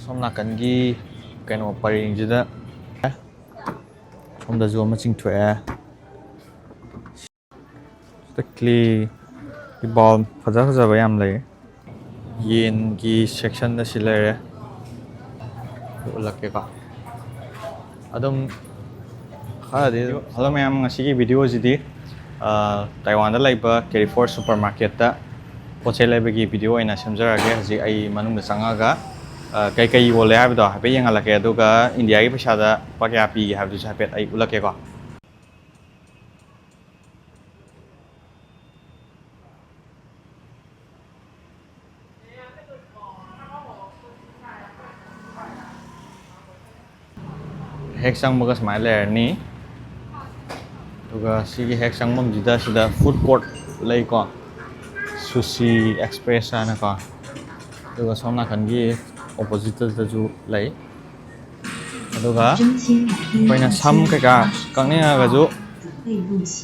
ꯁꯣꯝ ꯅꯥꯀꯟꯒꯤ ꯀꯩꯅꯣ ꯄꯔꯦꯡꯁꯤꯗ ꯁꯣꯝꯗꯁꯨ ꯑꯃ ꯆꯤꯡꯊꯣꯛꯑꯦ ꯁꯤꯗ ꯀ꯭ꯂꯦꯒꯤ ꯕꯥꯎꯜ ꯐꯖꯕ ꯌꯥꯝ ꯂꯩ ꯌꯦꯟꯒꯤ ꯁꯦꯛꯁꯟꯗ ꯁꯤ ꯂꯩꯔꯦ ꯎꯠꯂꯛꯀꯦꯀꯣ ꯑꯗꯨꯝ ꯈꯔꯗꯤ ꯍꯜꯂꯣ ꯃꯌꯥꯝ ꯉꯁꯤꯒꯤ ꯚꯤꯗꯤꯑꯣꯁꯤꯗꯤ ꯇꯥꯏꯋꯥꯟꯗ ꯂꯩꯕ ꯀꯦꯔꯤꯐꯣꯔ ꯁꯨꯄꯔ ꯃꯥꯔꯀꯦꯠꯇ ꯄꯣꯠꯆꯩ ꯂꯩꯕꯒꯤ ꯚꯤꯗꯤꯑꯣ ꯑꯣꯏꯅ ꯁꯦꯝꯖꯔꯒꯦ ꯍꯧꯖꯤꯛ ꯑꯩ ꯃꯅꯨꯡꯗ ꯆꯪꯉꯒ ꯀꯩꯀꯩ ꯌꯣꯜꯂꯦ ꯍꯥꯏꯕꯗꯣ ꯍꯥꯏꯐꯦꯠ ꯌꯦꯡꯍꯜꯂꯛꯀꯦ ꯑꯗꯨꯒ ꯏꯟꯗꯤꯌꯥꯒꯤ ꯄꯩꯁꯥꯗ ꯂꯨꯄꯥ ꯀꯌꯥ ꯄꯤꯒꯦ ꯍꯥꯏꯕꯗꯨꯁꯨ ꯍꯥꯏꯐꯦꯠ ꯑꯩ ꯎꯠꯂꯛꯀꯦꯀꯣ ꯍꯦꯛ ꯆꯪꯕꯒ ꯁꯨꯃꯥꯏꯅ ꯂꯩꯔꯅꯤ ꯑꯗꯨꯒ ꯁꯤꯒꯤ ꯍꯦꯛ ꯆꯪꯐꯝꯁꯤꯗ ꯁꯤꯗ ꯐꯨꯗ ꯀꯣꯔꯠ ꯂꯩꯀꯣ ꯁꯨꯁꯤ ꯑꯦꯛꯁꯄ꯭ꯔꯦꯁ ꯍꯥꯏꯅꯀꯣ ꯑꯗꯨꯒ ꯁꯣꯝ ꯅꯥꯀꯟꯒꯤ ꯑꯣꯄꯣꯖꯤꯠꯇꯁꯨ ꯂꯩ ꯑꯗꯨꯒ ꯑꯩꯈꯣꯏꯅ ꯁꯝ ꯀꯩꯀꯥ ꯀꯛꯅꯤꯡꯉꯒꯁꯨ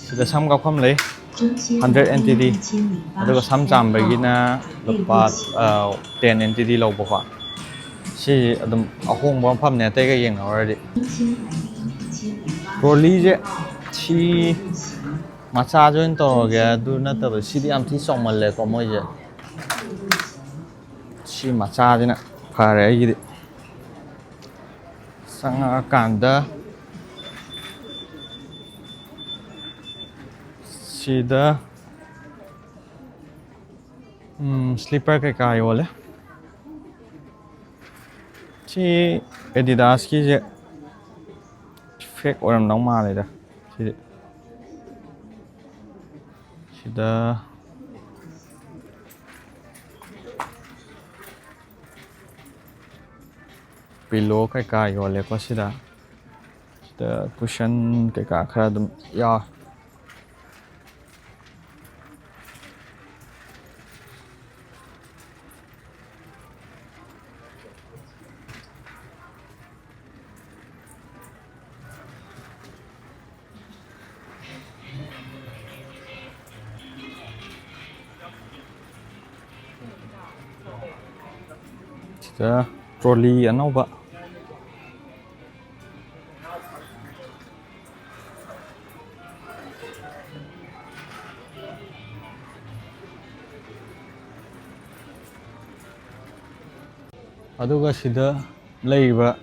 ꯁꯤꯗ ꯁꯝ ꯀꯛꯐꯝ ꯂꯩ 100 NTD ꯑꯗꯨꯒ ꯁꯝ ꯆꯥꯝꯕꯒꯤꯅ ꯂꯨꯄꯥ 10 NTD ꯂꯧꯕꯀꯣ ꯁꯤ ꯑꯗꯨꯝ ꯑꯍꯣꯡꯕ ꯃꯐꯝꯅꯦ ꯑꯇꯩꯒ ꯌꯦꯡꯅꯔꯨꯔꯗꯤ ꯇ꯭ꯔꯣꯂꯤꯁꯦ ꯁꯤ ꯃꯆꯥꯁꯨ ꯑꯣꯏꯅ ꯇꯧꯔꯒꯦ ꯑꯗꯨ ꯅꯠꯇꯕ ꯁꯤꯗꯤ ꯌꯥꯝ ꯊꯤ ꯆꯥꯎꯃꯜꯂꯦꯀꯣ ꯃꯣꯏꯁꯦ ꯁꯤ ꯃꯆꯥꯁꯤꯅ ꯐꯔꯦ ꯑꯩꯒꯤꯗꯤ ꯆꯪꯉꯛꯑꯀꯥꯟꯗ ꯁꯤꯗ ꯁ꯭ꯂꯤꯞꯄꯔ ꯀꯩꯀꯥ ꯌꯣꯜꯂꯦ ꯁꯤ ꯑꯦꯗꯤꯗꯥꯁꯀꯤꯁꯦ ꯐꯦꯛ ꯑꯣꯏꯔꯝꯗꯧ ꯃꯥꯜꯂꯦꯗ ꯁꯤꯗꯤ ꯁꯤꯗ ꯄꯤꯂꯣ ꯀꯩꯀꯥ ꯌꯣꯜꯂꯦꯀꯣ ꯁꯤꯗ ꯀꯨꯁꯟ ꯀꯩꯀꯥ ꯈꯔ ꯑꯗꯨꯝ ꯌꯥꯎꯋꯦ ꯁꯤꯗ ꯇ꯭ꯔꯣꯂꯤ ꯑꯅꯧꯕ ꯑꯗꯨꯒ ꯁꯤꯗ ꯂꯩꯔꯤꯕ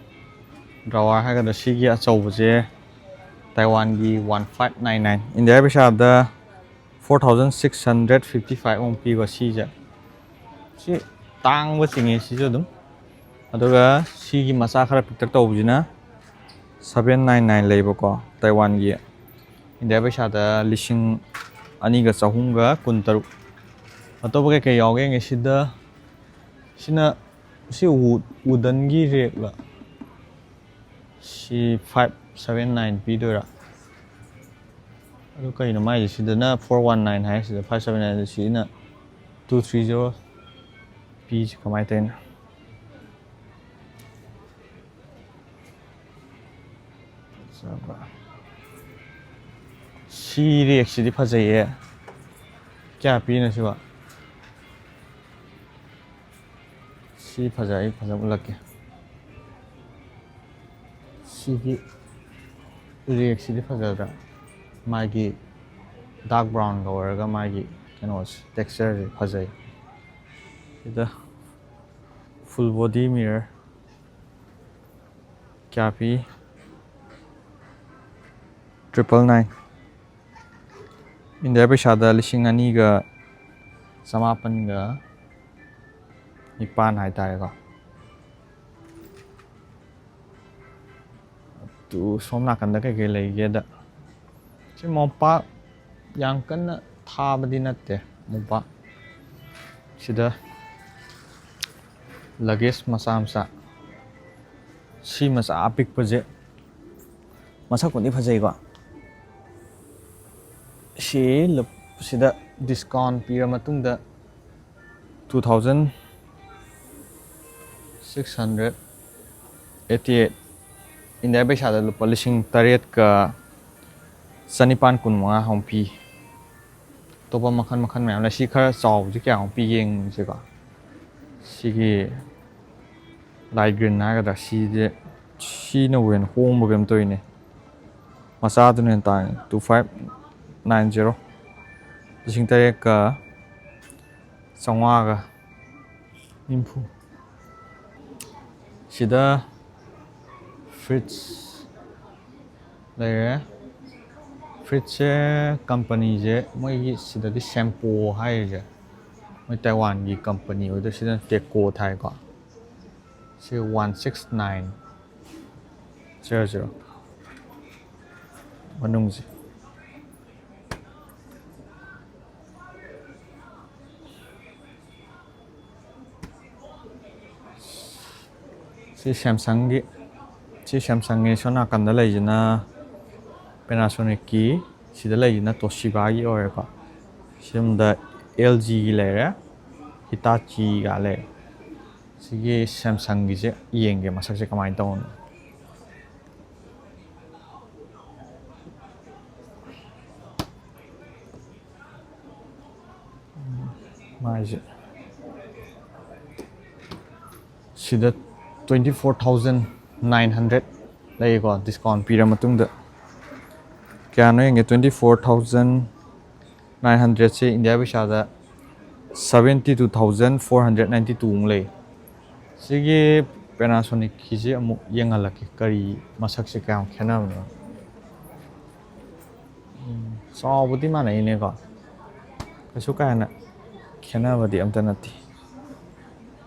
ꯗ꯭ꯔꯥꯋꯔ ꯍꯥꯏꯒꯗ꯭ꯔꯥ ꯁꯤꯒꯤ ꯑꯆꯧꯕꯁꯦ ꯇꯥꯏꯋꯥꯟꯒꯤ 1599 ꯏꯟꯗꯤꯌꯥ ꯄꯩꯁꯥꯗ 4655 ꯑꯃꯨꯛ ꯄꯤꯕ ꯁꯤꯁꯦ ꯁꯤ ꯇꯥꯡꯕ ꯆꯤꯡꯉꯦ ꯁꯤꯁꯨ ꯑꯗꯨꯝ ꯑꯗꯨꯒ ꯁꯤꯒꯤ ꯃꯆꯥ ꯈꯔ ꯄꯤꯛꯇꯛ ꯇꯧꯕꯁꯤꯅ 799 ꯂꯩꯕꯀꯣ ꯇꯥꯏꯋꯥꯟꯒꯤ ꯏꯟꯗꯤꯌꯥ ꯄꯩꯁꯥꯗ 22,313 ꯑꯇꯣꯞꯄ ꯀꯩꯀꯩ ꯌꯥꯎꯒꯦ ꯌꯦꯡꯉꯦ ꯁꯤꯗ ꯁꯤ ꯋꯨꯗꯟꯒꯤ ꯔꯦꯛꯂ ꯁꯤ 579 ꯄꯤꯗꯣꯏꯔꯥ ꯑꯗꯨ ꯀꯩꯅꯣ ꯃꯥꯏꯁꯦ ꯁꯤꯗꯅ 419 ꯍꯥꯏ ꯁꯤꯗ 579 ꯁꯤꯅ 230 ꯄꯤꯁꯤ ꯀꯃꯥꯏꯅ ꯇꯧꯔꯤꯅꯣ ꯁꯤ ꯔꯦꯛꯁꯤꯗꯤ ꯐꯖꯩꯌꯦ ꯀꯌꯥ ꯄꯤꯅꯣ ꯁꯤꯕꯣ ꯁꯤ ꯐꯖꯩ ꯐꯖꯅ ꯎꯠꯂꯛꯀꯦ ꯁꯤꯒꯤ ꯔꯦꯛꯁꯤꯗꯤ ꯐꯖꯗ꯭ꯔꯥ ꯃꯥꯒꯤ ꯗꯥꯔꯛ ꯕ꯭ꯔꯥꯎꯟꯒ ꯑꯣꯏꯔꯒ ꯃꯥꯒꯤ ꯀꯩꯅꯣꯁꯦ ꯇꯦꯛꯁꯆꯔꯁꯦ ꯐꯖꯩ ꯁꯤꯗ ꯐꯨꯜ ꯕꯣꯗꯤ ꯃꯤꯔꯔ ꯀꯌꯥ ꯄꯤ 999 ꯏꯟꯗꯤꯌꯥ ꯄꯩꯁꯥꯗ 2,997 ꯍꯥꯏꯇꯥꯔꯦꯀꯣ ꯑꯗꯨ ꯁꯣꯝ ꯅꯥꯀꯟꯗ ꯀꯩꯀꯩ ꯂꯩꯒꯦꯗ ꯁꯤ ꯃꯣꯝꯄꯥꯛ ꯌꯥꯝ ꯀꯟꯅ ꯊꯥꯕꯗꯤ ꯅꯠꯇꯦ ꯃꯣꯝꯄꯥꯛ ꯁꯤꯗ ꯂꯒꯦꯖ ꯃꯆꯥ ꯁꯤ ꯃꯆꯥ ꯑꯄꯤꯛꯄꯁꯦ ꯃꯁꯛꯄꯨꯗꯤ ꯐꯖꯩꯀꯣ ꯁꯤꯗ ꯗꯤꯁꯀꯥꯎꯟ ꯄꯤꯔ ꯃꯇꯨꯡꯗ 2,688 ꯏꯟꯗꯤꯌꯥ ꯄꯩꯁꯥꯗ ꯂꯨꯄꯥ 8,915 ꯄꯤ ꯑꯇꯣꯞꯄ ꯃꯈꯜ ꯃꯌꯥꯝ ꯂꯩ ꯁꯤ ꯈꯔ ꯆꯥꯎꯕꯁꯤ ꯀꯌꯥꯃꯨꯛ ꯄꯤꯒꯦ ꯌꯦꯡꯁꯦꯀꯣ ꯁꯤꯒꯤ ꯂꯥꯏꯠ ꯒ꯭ꯔꯤꯟ ꯍꯥꯏꯒꯗ꯭ꯔꯥ ꯁꯤꯁꯦ ꯁꯤꯅꯕꯨ ꯍꯦꯟꯅ ꯍꯣꯡꯕ ꯀꯩꯅꯣꯝ ꯇꯧꯔꯤꯅꯦ ꯃꯆꯥꯗꯨꯅ ꯍꯦꯟꯅ ꯇꯥꯡꯉꯦ 2590 8,990 sida fridge ꯂꯩꯔꯦ ꯐ꯭ꯔꯤꯖꯁꯦ ꯀꯝꯄꯅꯤꯁꯦ ꯃꯣꯏꯒꯤ ꯁꯤꯗꯗꯤ ꯁꯦꯝꯄꯣ ꯍꯥꯏꯔꯤꯁꯦ ꯃꯣꯏ ꯇꯥꯏꯋꯥꯟꯒꯤ ꯀꯝꯄꯅꯤ ꯑꯣꯏꯗꯣ ꯁꯤꯗ ꯇꯦꯀꯣ ꯊꯥꯏꯀꯣ ꯁꯤ 16900 ꯃꯅꯨꯡꯁꯦ ꯁꯤ ꯁꯦꯝꯁꯪꯒꯤ ꯁꯣꯝ ꯅꯥꯀꯟꯗ ꯂꯩꯁꯤꯅ ꯄꯦꯅꯥꯁꯣꯅꯤꯛꯀꯤ ꯁꯤꯗ ꯂꯩꯁꯤꯅ ꯇꯣꯁꯤꯕꯥꯒꯤ ꯑꯣꯏꯔꯦꯀꯣ ꯁꯤꯝꯗ LGꯒꯤ ꯂꯩꯔꯦ ꯍꯤꯇꯥꯆꯤꯒ ꯂꯩꯔꯦ ꯁꯤꯒꯤ ꯁꯦꯝꯁꯪꯒꯤꯁꯦ ꯌꯦꯡꯒꯦ ꯃꯁꯛꯁꯦ ꯀꯃꯥꯏꯅ ꯇꯧꯕꯅꯣ ꯃꯥꯏꯁꯦ ꯁꯤꯗ 24,900 ꯂꯩꯀꯣ ꯗꯤꯁꯀꯥꯎꯟ ꯄꯤꯔ ꯃꯇꯨꯡꯗ ꯀꯌꯥꯅꯣ ꯌꯦꯡꯒꯦ 24,900 ꯁꯦ ꯏꯟꯗꯤꯌꯥ ꯄꯩꯁꯥꯗ 72,492 ꯑꯃꯨꯛ ꯂꯩ ꯁꯤꯒꯤ ꯄꯦꯅꯥꯁꯣꯅꯤꯛꯀꯤꯁꯦ ꯑꯃꯨꯛ ꯌꯦꯡꯍꯜꯂꯛꯀꯦ ꯀꯔꯤ ꯃꯁꯛꯁꯦ ꯀꯌꯥꯝ ꯈꯦꯠꯅꯕꯅꯣ ꯆꯥꯎꯕꯗꯤ ꯃꯥꯟꯅꯩꯅꯦꯀꯣ ꯀꯩꯁꯨ ꯀꯥ ꯍꯦꯟꯅ ꯈꯦꯠꯅꯕꯗꯤ ꯑꯝꯇ ꯅꯠꯇꯦ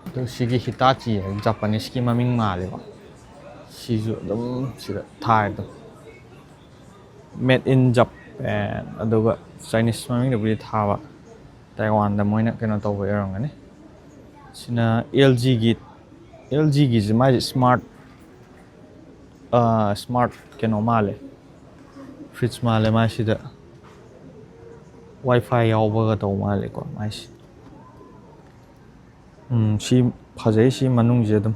ꯑꯗꯣ ꯁꯤꯒꯤ ꯍꯤꯇꯥꯆꯤ ꯖꯄꯥꯅꯤꯁꯀꯤ ꯃꯃꯤꯡ ꯃꯥꯜꯂꯦꯀꯣ ꯁꯤꯁꯨ ꯑꯗꯨꯝ ꯁꯤꯗ ꯊꯥꯏꯗꯣ ꯃꯦꯗ ꯏꯟ ꯖꯄꯦꯟ ꯑꯗꯨꯒ ꯆꯥꯏꯅꯤꯁ ꯃꯃꯤꯡꯗꯕꯨꯗꯤ ꯊꯥꯕ ꯇꯥꯏꯋꯥꯟꯗ ꯃꯣꯏꯅ ꯀꯩꯅꯣ ꯇꯧꯕ ꯑꯣꯏꯔꯝꯒꯅꯤ ꯁꯤꯅ LGꯒꯤꯁꯦ ꯃꯥꯏꯁꯦ ꯁ꯭ꯃꯥꯔꯠ ꯀꯩꯅꯣ ꯃꯥꯜꯂꯦ ꯐ꯭ꯔꯤꯖ ꯃꯥꯜꯂꯦ ꯃꯥꯏꯁꯤꯗ ꯋꯥꯏꯐꯥꯏ ꯌꯥꯎꯕꯒ ꯇꯧ ꯃꯥꯜꯂꯦꯀꯣ ꯃꯥꯏꯁꯤ ꯁꯤ ꯐꯖꯩ ꯁꯤ ꯃꯅꯨꯡꯁꯦ ꯑꯗꯨꯝ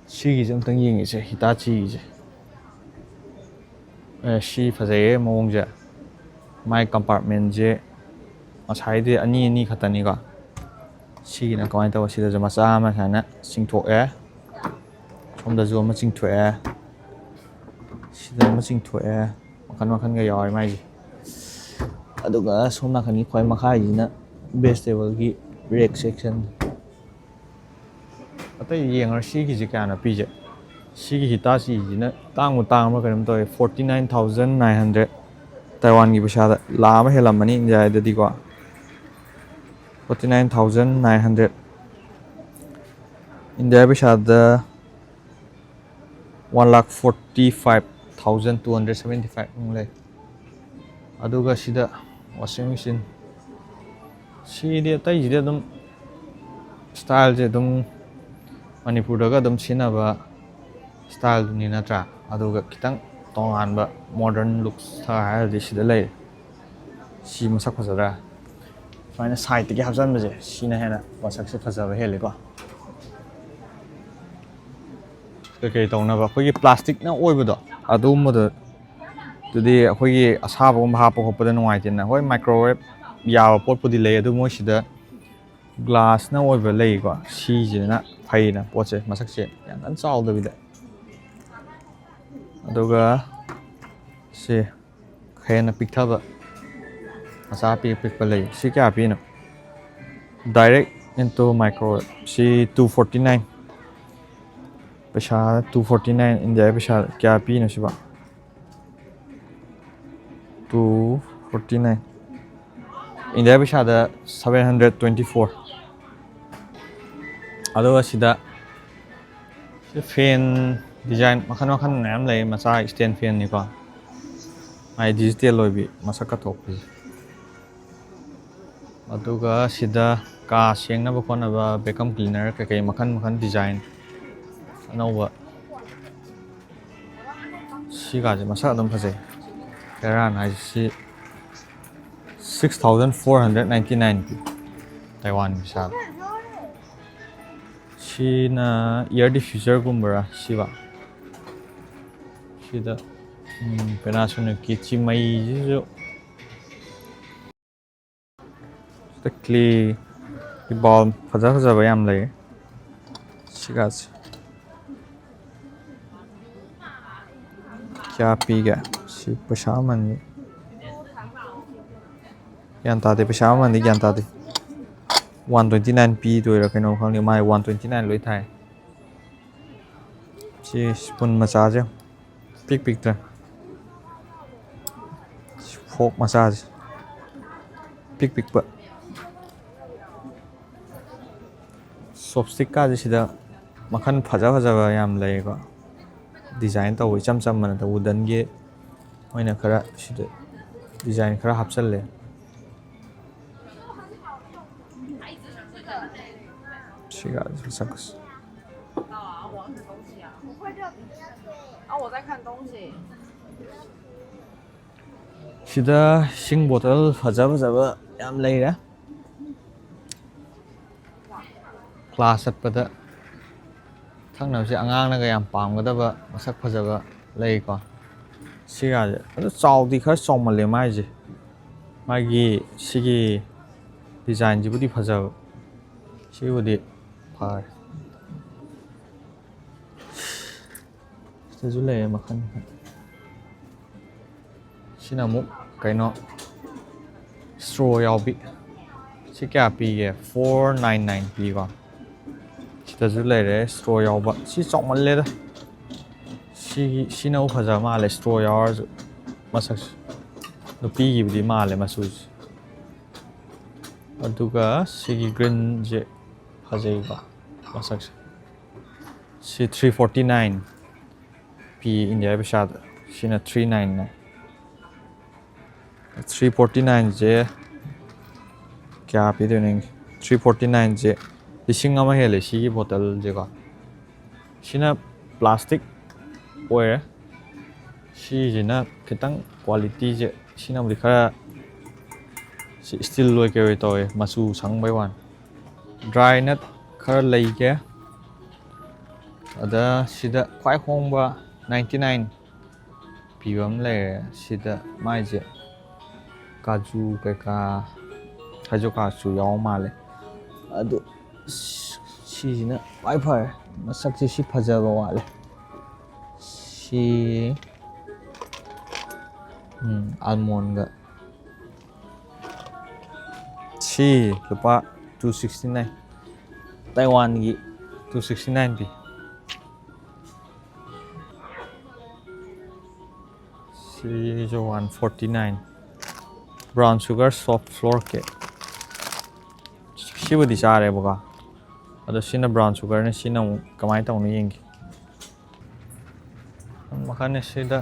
ꯁꯤꯒꯤꯁꯦ ꯑꯝꯇꯪ ꯌꯦꯡꯉꯤꯁꯦ ꯍꯤꯇꯥꯆꯤꯒꯤꯁꯦ ꯁꯤ ꯐꯖꯩꯌꯦ ꯃꯑꯣꯡꯁꯦ ꯃꯥꯏ ꯀꯝꯄꯥꯔꯠꯃꯦꯟꯁꯦ ꯉꯁꯥꯏꯗꯤ ꯑꯅꯤ ꯈꯛꯇꯅꯤꯀꯣ ꯁꯤꯒꯤꯅ ꯀꯃꯥꯏꯅ ꯇꯧꯕ ꯁꯤꯗꯁꯨ ꯃꯆꯥ ꯑꯃ ꯁꯨꯃꯥꯏꯅ ꯆꯤꯡꯊꯣꯛꯑꯦ ꯁꯣꯝꯗꯁꯨ ꯑꯃ ꯆꯤꯡꯊꯣꯛꯑꯦ ꯁꯤꯗ ꯑꯃ ꯆꯤꯡꯊꯣꯛꯑꯦ ꯃꯈꯟꯒ ꯌꯥꯎꯔꯦ ꯃꯥꯏꯁꯦ ꯑꯗꯨꯒ ꯁꯣꯝ ꯅꯥꯀꯟꯒꯤ ꯈ꯭ꯋꯥꯏ ꯃꯈꯥꯒꯤꯁꯤꯅ ꯚꯦꯖꯤꯇꯦꯕꯜꯒꯤ ꯔꯦꯛ ꯁꯦꯛꯁꯟ ꯑꯇꯩ ꯌꯦꯡꯉꯔ ꯁꯤꯒꯤꯁꯦ ꯀꯌꯥꯅ ꯄꯤꯖꯦ ꯁꯤꯒꯤ ꯍꯤꯇꯥꯆꯤꯁꯤꯅ ꯇꯥꯡꯕ ꯀꯩꯅꯣꯝ ꯇꯧꯋꯦ 49,900 ꯇꯥꯏꯋꯥꯟꯒꯤ ꯄꯩꯁꯥꯗ ꯂꯥꯈ ꯑꯃ ꯍꯦꯜꯂꯝꯃꯅꯤ ꯏꯟꯗꯤꯌꯥꯗꯗꯤꯀꯣ 49,900 ꯏꯟꯗꯤꯌꯥ ꯄꯩꯁꯥꯗ 1,45,275 ꯑꯃꯨꯛ ꯂꯩ ꯑꯗꯨꯒ ꯁꯤꯗ ꯋꯥꯁꯤꯡ ꯃꯦꯆꯤꯟ ꯁꯤꯗꯤ ꯑꯇꯩꯁꯤꯗꯤ ꯑꯗꯨꯝ ꯁ꯭ꯇꯥꯏꯜꯁꯦ ꯑꯗꯨꯝ ꯃꯅꯤꯄꯨꯔꯗꯒ ꯑꯗꯨꯝ ꯁꯤꯖꯤꯟꯅꯕ ꯁ꯭ꯇꯥꯏꯜꯗꯨꯅꯤ ꯅꯠꯇ꯭ꯔꯥ ꯑꯗꯨꯒ ꯈꯤꯇꯪ ꯇꯣꯉꯥꯟꯕ ꯃꯣꯗꯔꯟ ꯂꯨꯛꯁ ꯍꯥꯏꯔꯗꯤ ꯁꯤꯗ ꯂꯩꯔꯦ ꯁꯤ ꯃꯁꯛ ꯐꯖꯗ꯭ꯔꯥ ꯁꯨꯃꯥꯏꯅ ꯁꯥꯏꯠꯇꯒꯤ ꯍꯥꯞꯆꯟꯕꯁꯦ ꯁꯤꯅ ꯍꯦꯟꯅ ꯃꯁꯛꯁꯦ ꯐꯖꯕ ꯍꯦꯜꯂꯦꯀꯣ ꯀꯩ ꯇꯧꯅꯕ ꯑꯩꯈꯣꯏꯒꯤ ꯄ꯭ꯂꯥꯁꯇꯤꯛꯅ ꯑꯣꯏꯕꯗꯣ ꯑꯗꯨꯗꯤ ꯑꯩꯈꯣꯏꯒꯤ ꯑꯁꯥꯕꯒꯨꯝꯕ ꯍꯥꯞꯄ ꯈꯣꯠꯄꯗ ꯅꯨꯡꯉꯥꯏꯇꯦꯅ ꯍꯣꯏ ꯃꯥꯏꯀ꯭ꯔꯣꯋꯦꯕ ꯌꯥꯕ ꯄꯣꯠꯄꯨꯗꯤ ꯂꯩ ꯑꯗꯨ ꯃꯣꯏꯁꯤꯗ ꯒ꯭ꯂꯥꯁꯅ ꯑꯣꯏꯕ ꯂꯩꯀꯣ ꯁꯤꯁꯤꯅ ꯐꯩꯅ ꯄꯣꯠꯁꯦ ꯃꯁꯛꯁꯦ ꯌꯥꯝ ꯀꯟꯅ ꯆꯥꯎꯗꯕꯤꯗ ꯑꯗꯨꯒ ꯁꯤ ꯍꯦꯟꯅ ꯄꯤꯛꯊꯕ ꯃꯆꯥ ꯄꯤꯛꯄ ꯂꯩ ꯁꯤ ꯀꯌꯥ ꯄꯤꯅꯣ ꯗꯥꯏꯔꯦꯛ ꯏꯟꯇꯨ ꯃꯥꯏꯀ꯭ꯔꯣꯋꯦꯕ ꯁꯤ 249 ꯄꯩꯁꯥ 249 ꯏꯟꯗꯤꯌꯥꯒꯤ ꯄꯩꯁꯥ ꯀꯌꯥ ꯄꯤꯅꯣ ꯁꯤꯕꯣ 249 ꯏꯟꯗꯤꯌꯥ ꯄꯩꯁꯥꯗ 724 ꯑꯗꯨꯒ ꯁꯤꯗ ꯐꯦꯟ ꯗꯤꯖꯥꯏꯟ ꯃꯈꯜ ꯃꯌꯥꯝ ꯂꯩ ꯃꯆꯥ ꯁ꯭ꯇꯦꯟ ꯐꯦꯟꯅꯤꯀꯣ ꯃꯥꯏ ꯗꯤꯖꯤꯇꯦꯜ ꯑꯣꯏꯕꯤ ꯃꯁꯛꯀ ꯊꯣꯛꯄꯤꯁꯦ ꯑꯗꯨꯒ ꯁꯤꯗ ꯀꯥ ꯁꯦꯡꯅꯕ ꯈꯣꯠꯅꯕ ꯚꯦꯀꯝ ꯀ꯭ꯂꯤꯅꯔ ꯀꯩꯀꯩ ꯃꯈꯜ ꯗꯤꯖꯥꯏꯟ ꯑꯅꯧꯕ ꯁꯤꯒꯥꯁꯦ ꯃꯁꯛ ꯑꯗꯨꯝ ꯐꯖꯩ ꯀꯦꯔꯥꯟ ꯍꯥꯏꯁꯤ 6,499 ꯄꯤ ꯇꯥꯏꯋꯥꯟ ꯄꯩꯁꯥꯗ ꯁꯤꯅ ꯏꯌꯔ ꯗꯤꯐ꯭ꯌꯨꯖꯔꯒꯨꯝꯕꯔꯥ ꯁꯤꯕ ꯁꯤꯗ ꯄꯦꯅꯥꯁꯣꯅꯤꯛꯀꯤ ꯆꯤꯃꯩꯁꯤꯁꯨ ꯁꯤꯗ ꯀ꯭ꯂꯦꯒꯤ ꯕꯥꯎꯜ ꯐꯖꯕ ꯌꯥꯝ ꯂꯩ 시가지 क्या पी गया सी पशा मन ज्ञान तादे पशा मन ज्ञान तादे 129 पी दोइरा कनो खंगनि माय 129 लोइ थाय सी स्पून मसाज पिक पिक ता फोक मसाज पिक पिक प ꯆꯣꯞꯁ꯭ꯇꯤꯛ ꯀꯥꯁꯦ ꯁꯤꯗ ꯃꯈꯜ ꯐꯖ ꯐꯖꯕ ꯌꯥꯝ ꯂꯩꯀꯣ ꯗꯤꯖꯥꯏꯟ ꯇꯧꯕ ꯏꯆꯝ ꯆꯝꯕꯅ ꯋꯨꯗꯟꯒꯤ ꯃꯣꯏꯅ ꯈꯔ ꯁꯤꯗ ꯗꯤꯖꯥꯏꯟ ꯈꯔ ꯍꯥꯞꯆꯜꯂꯦ 시가 사크스 시다 싱 보틀 फजा फजाबा ꯌꯥꯝ ꯂꯩꯔꯦ क्लास चꯠपदा थंगनबसे अंगांगनागा याम पामगदबा मसक फजबा लैको सिगाजे अदु चाउदी खर चौमले माइजे मागी सिगी डिजाइन जिबुदी फजब सिबुदी फार सिजु लैए मखन सिनामु कैनो स्ट्रो यावबी सि क्या पीगे 499 पीको सिदाजु लैरे स्ट्रो यावबा सि चौमलेदा सिनाउ फजा माले स्ट्रो यावरजु मसक नुपीगिबुदी माले मसुज अदुगा सिगी ग्रीन जे फजेगा मसक सी 349 पी इंडिया बेसाद सिना 399 349 जे क्या पी देने 349 जे लिसिंग अमा हेले सिगी बोतल जेगा सिना प्लास्टिक ओए सिजिना खितंग क्वालिटी जे सिना बुदी खरा स्टील लोय के वे तोय मसु संगबाय वान ड्राई नट खरा लैगे अदा सिदा ख्वाइ होंगबा 99 पीबम ले सिदा माइजे काजू पेका काजू काजू याव माले अदु सिजिना वाइफाई मसक से फजबा वाले सी आलमंड गा सी लुपा 269 ताइवान की 269 भी सी जो 149 brown sugar soft flour cake सिबुदी चारे बगा अदो सिना ब्राउन शुगर ने सिना कमाई तौनो येंगी मखाने सिदा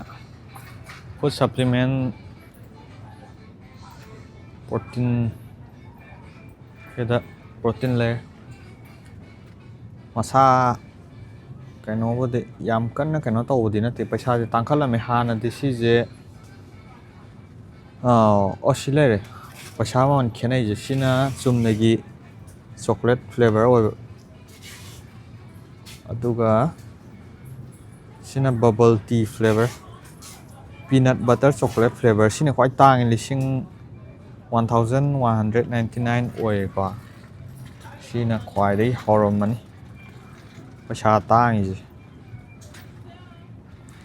फूड सप्लीमेंट प्रोटीन केदा प्रोटीन ले मसा कनो बदे याम कन्ना कनो तौबदी नते पैसा जे तांखलमे हानदि सिजे ओसिलेरे पैसा मन खेनै जे सिना चुमनगी चॉकलेट फ्लेवर ओय अदुगा सिना bubble tea flavour peanut butter chocolate flavour सिना क्वाइ तांग लिसिंग 1199 ओय को सिना क्वाइ दे हरमनी पैसा तांग जे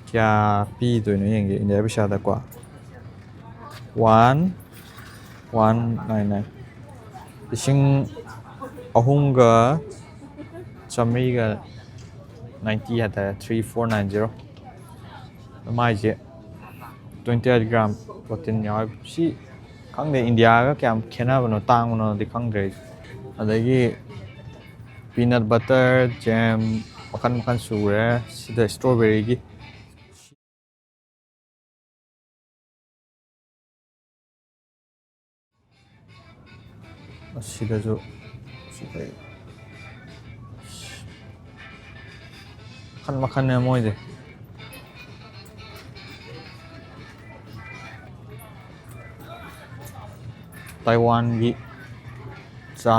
क्या पी दोइनो येंगे इंडिया पैसा दा को 1199 लिसिंग अहुंगा चमरीगा 90 हता 3490 माइजे 28 ग्राम प्रोटीन याव सी खंगदे इंडिया का क्या खेनाबनो तांगनो दि खंगदे अदगी पीनट बटर जैम मखन मखन सुरे सिदा स्ट्रॉबेरी की सिदा जो सिदा मखन मखन ने मोइदे ताइवान की चा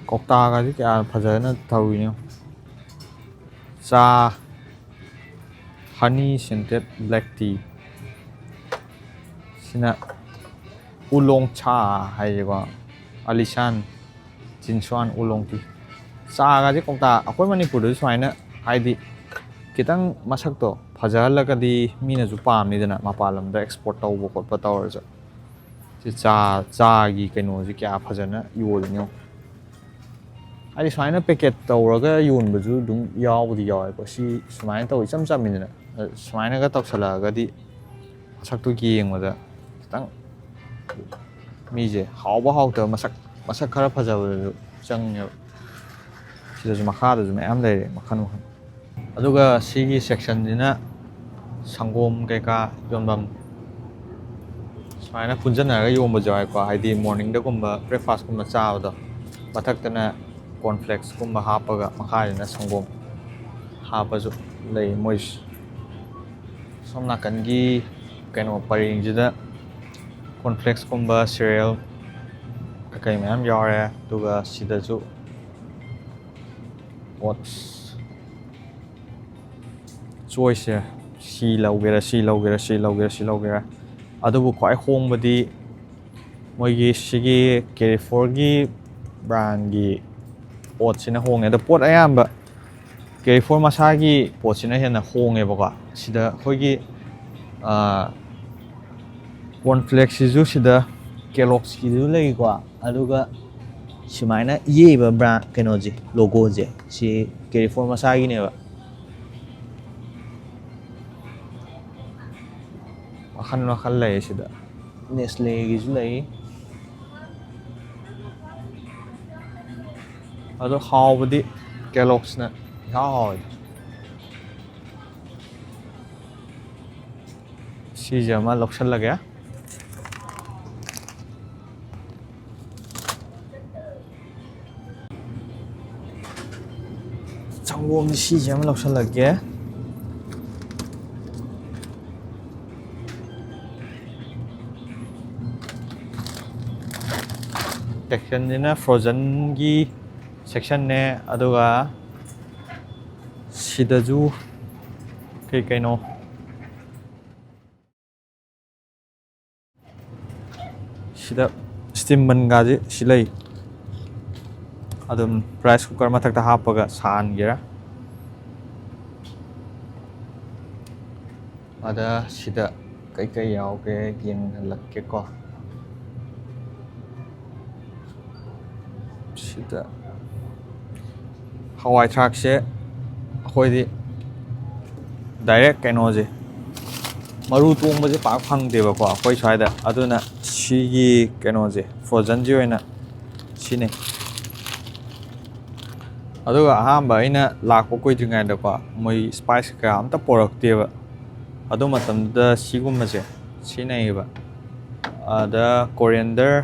कोक्ता का क्या फजना थौइनो चा हनी सेंटेड ब्लैक टी सिना उलोंग चा हाइजेको ꯑꯂꯤꯁꯥꯟ ꯆꯤꯟꯁ꯭ꯋꯥꯟ ꯎꯂꯣꯡꯇꯤ ꯆꯥꯒꯁꯦ ꯀꯧꯇꯥ ꯑꯩꯈꯣꯏ ꯃꯅꯤꯄꯨꯔꯗꯁꯨ ꯁꯨꯃꯥꯏꯅ ꯍꯥꯏꯗꯤ ꯈꯤꯇꯪ ꯃꯁꯛꯇꯣ ꯐꯖꯍꯜꯂꯒꯗꯤ ꯃꯤꯅꯁꯨ ꯄꯥꯝꯅꯤꯗꯅ ꯃꯄꯥꯟ ꯂꯝꯗ ꯑꯦꯛꯁꯄꯣꯔꯠ ꯇꯧꯕ ꯈꯣꯠꯄ ꯇꯧꯔꯁꯨ ꯁꯤ ꯆꯥꯒꯤ ꯀꯩꯅꯣꯁꯤ ꯀꯌꯥ ꯐꯖꯅ ꯌꯣꯜꯂꯤꯅꯣ ꯍꯥꯏꯗꯤ ꯁꯨꯃꯥꯏꯅ ꯄꯦꯀꯦꯠ ꯇꯧꯔꯒ ꯌꯣꯟꯕꯁꯨ ꯑꯗꯨꯝ ꯌꯥꯎꯕꯗꯤ ꯌꯥꯎꯋꯦꯀꯣ ꯁꯤ ꯁꯨꯃꯥꯏꯅ ꯇꯧ ꯏꯆꯝ ꯆꯝꯃꯤꯗꯅ ꯁꯨꯃꯥꯏꯅꯒ ꯇꯧꯁꯜꯂꯛꯑꯒꯗꯤ ꯃꯁꯛꯇꯨ ꯌꯦꯡꯕꯗ ꯈꯤꯇꯪ ꯃꯤꯁꯦ ꯍꯥꯎꯕ ꯍꯥꯎꯇꯕ ꯃꯁꯛ ꯈꯔ ꯐꯖꯕꯗꯁꯨ ꯆꯪꯉꯦꯕ ꯁꯤꯗꯁꯨ ꯃꯈꯥꯗꯁꯨ ꯃꯌꯥꯝ ꯂꯩꯔꯦ ꯃꯈꯜ ꯃꯈꯜ ꯑꯗꯨꯒ ꯁꯤꯒꯤ ꯁꯦꯛꯁꯟꯁꯤꯅ ꯁꯪꯒꯣꯝ ꯀꯩꯀꯥ ꯌꯣꯟꯐꯝ ꯁꯨꯃꯥꯏꯅ ꯄꯨꯟꯁꯤꯟꯅꯔꯒ ꯌꯣꯟꯕꯁꯨ ꯌꯥꯎꯋꯦꯀꯣ ꯍꯥꯏꯗꯤ ꯃꯣꯔꯅꯤꯡꯗꯒꯨꯝꯕ ꯕ꯭ꯔꯦꯛꯐꯥꯁꯀꯨꯝꯕ ꯆꯥꯕꯗꯣ ꯃꯊꯛꯇꯅ ꯀꯣꯔꯟꯐ꯭ꯂꯦꯛꯁꯀꯨꯝꯕ ꯍꯥꯞꯄꯒ ꯃꯈꯥꯁꯤꯅ ꯁꯪꯒꯣꯝ ꯍꯥꯞꯄꯁꯨ ꯂꯩ ꯃꯣꯏꯁꯨ ꯁꯣꯝ ꯅꯥꯀꯟꯒꯤ ꯀꯩꯅꯣ ꯄꯔꯦꯡꯁꯤꯗ ꯀꯣꯔꯟꯐ꯭ꯂꯦꯛꯁꯀꯨꯝꯕ ꯁꯤꯔꯤꯌꯦꯜ ꯀꯩ ꯃꯌꯥꯝ ꯌꯥꯎꯔꯦ ꯑꯗꯨꯒ ꯁꯤꯗꯁꯨ ꯑꯣꯠꯁ ꯆꯣꯏꯁꯁꯦ ꯁꯤ ꯂꯧꯒꯦꯔꯥ ꯁꯤ ꯂꯧꯒꯦꯔꯥ ꯁꯤ ꯂꯧꯒꯦꯔꯥ ꯁꯤ ꯂꯧꯒꯦꯔꯥ ꯑꯗꯨꯕꯨ ꯈ꯭ꯋꯥꯏ ꯍꯣꯡꯕꯗꯤ ꯃꯣꯏꯒꯤ ꯁꯤꯒꯤ ꯀꯦꯔꯤꯐꯣꯔꯒꯤ ꯕ꯭ꯔꯥꯟꯒꯤ ꯄꯣꯠꯁꯤꯅ ꯍꯣꯡꯉꯦ ꯑꯗꯣ ꯄꯣꯠ ꯑꯌꯥꯝꯕ ꯀꯦꯔꯤꯐꯣꯔ ꯃꯁꯥꯒꯤ ꯄꯣꯠꯁꯤꯅ ꯍꯦꯟꯅ ꯍꯣꯡꯉꯦꯕꯀꯣ ꯁꯤꯗ ꯑꯩꯈꯣꯏꯒꯤ ꯀꯣꯔꯟꯐ꯭ꯂꯦꯛꯁꯤꯁꯨ ꯁꯤꯗ ꯀꯦꯂꯣꯛꯁꯀꯤꯁꯨ ꯂꯩꯀꯣ ꯑꯗꯨꯒ ꯁꯨꯃꯥꯏꯅ ꯏꯌꯦꯕ ꯕ꯭ꯔꯥꯟ ꯀꯩꯅꯣꯁꯦ ꯂꯣꯒꯣꯁꯦ ꯁꯤ ꯀꯦꯔꯤꯐꯣꯔ ꯃꯁꯥꯒꯤꯅꯦꯕ ꯃꯈꯜ ꯃꯈꯜ ꯂꯩ ꯁꯤꯗ ꯅꯦꯁꯂꯦꯒꯤꯁꯨ ꯂꯩ ꯑꯗꯣ ꯍꯥꯎꯕꯗꯤ ꯀꯦꯂꯣꯛꯁꯅ ꯏꯍꯥꯎ ꯍꯥꯎꯋꯦ ꯁꯤꯁꯦ ꯑꯃ ꯂꯧꯁꯜꯂꯒꯦ ꯁꯪꯒꯣꯝ ꯁꯤꯁꯦ ꯑꯃ ꯂꯧꯁꯜꯂꯒꯦ ꯁꯦꯛꯁꯟꯁꯤꯅ ꯐ꯭ꯔꯣꯖꯟꯒꯤ ꯁꯦꯛꯁꯟꯅꯦ ꯑꯗꯨꯒ ꯁꯤꯗꯁꯨ ꯀꯩꯅꯣ ꯁꯤꯗ ꯁ꯭ꯇꯤꯝ ꯕꯟꯒꯥꯁꯦ ꯁꯤ ꯂꯩ ꯑꯗꯨꯝ ꯔꯥꯏꯁ ꯀꯨꯀꯔ ꯃꯊꯛꯇ ꯍꯥꯞꯄꯒ ꯁꯥꯍꯟꯒꯦꯔꯥ ꯑꯗ ꯁꯤꯗ ꯀꯩꯀꯩ ꯌꯥꯎꯒꯦ ꯌꯦꯡꯍꯜꯂꯛꯀꯦꯀꯣ ꯁꯤꯗ ꯍꯋꯥꯏ ꯊꯔꯥꯛꯁꯦ ꯑꯩꯈꯣꯏꯗꯤ ꯗꯥꯏꯔꯦꯛ ꯀꯩꯅꯣꯁꯦ ꯃꯔꯨ ꯇꯣꯡꯕꯁꯦ ꯄꯥꯛ ꯐꯪꯗꯦꯕꯀꯣ ꯑꯩꯈꯣꯏ ꯁ꯭ꯋꯥꯏꯗ ꯑꯗꯨꯅ ꯁꯤꯒꯤ ꯀꯩꯅꯣꯁꯦ ꯐ꯭ꯔꯣꯖꯟꯁꯤ ꯑꯣꯏꯅ ꯁꯤꯅꯦ ꯑꯗꯨꯒ ꯑꯍꯥꯟꯕ ꯑꯩꯅ ꯂꯥꯛꯄ ꯀꯨꯏꯗ꯭ꯔꯤꯉꯩꯗꯀꯣ ꯃꯣꯏ ꯁ꯭ꯄꯥꯏꯁ ꯀꯌꯥ ꯑꯝꯇ ꯄꯣꯔꯛꯇꯦꯕ ꯑꯗꯨ ꯃꯇꯝꯗꯨꯗ ꯁꯤꯒꯨꯝꯕꯁꯦ ꯁꯤꯖꯤꯟꯅꯩꯌꯦꯕ ꯑꯗ ꯀꯣꯔꯤꯌꯦꯟꯗꯔ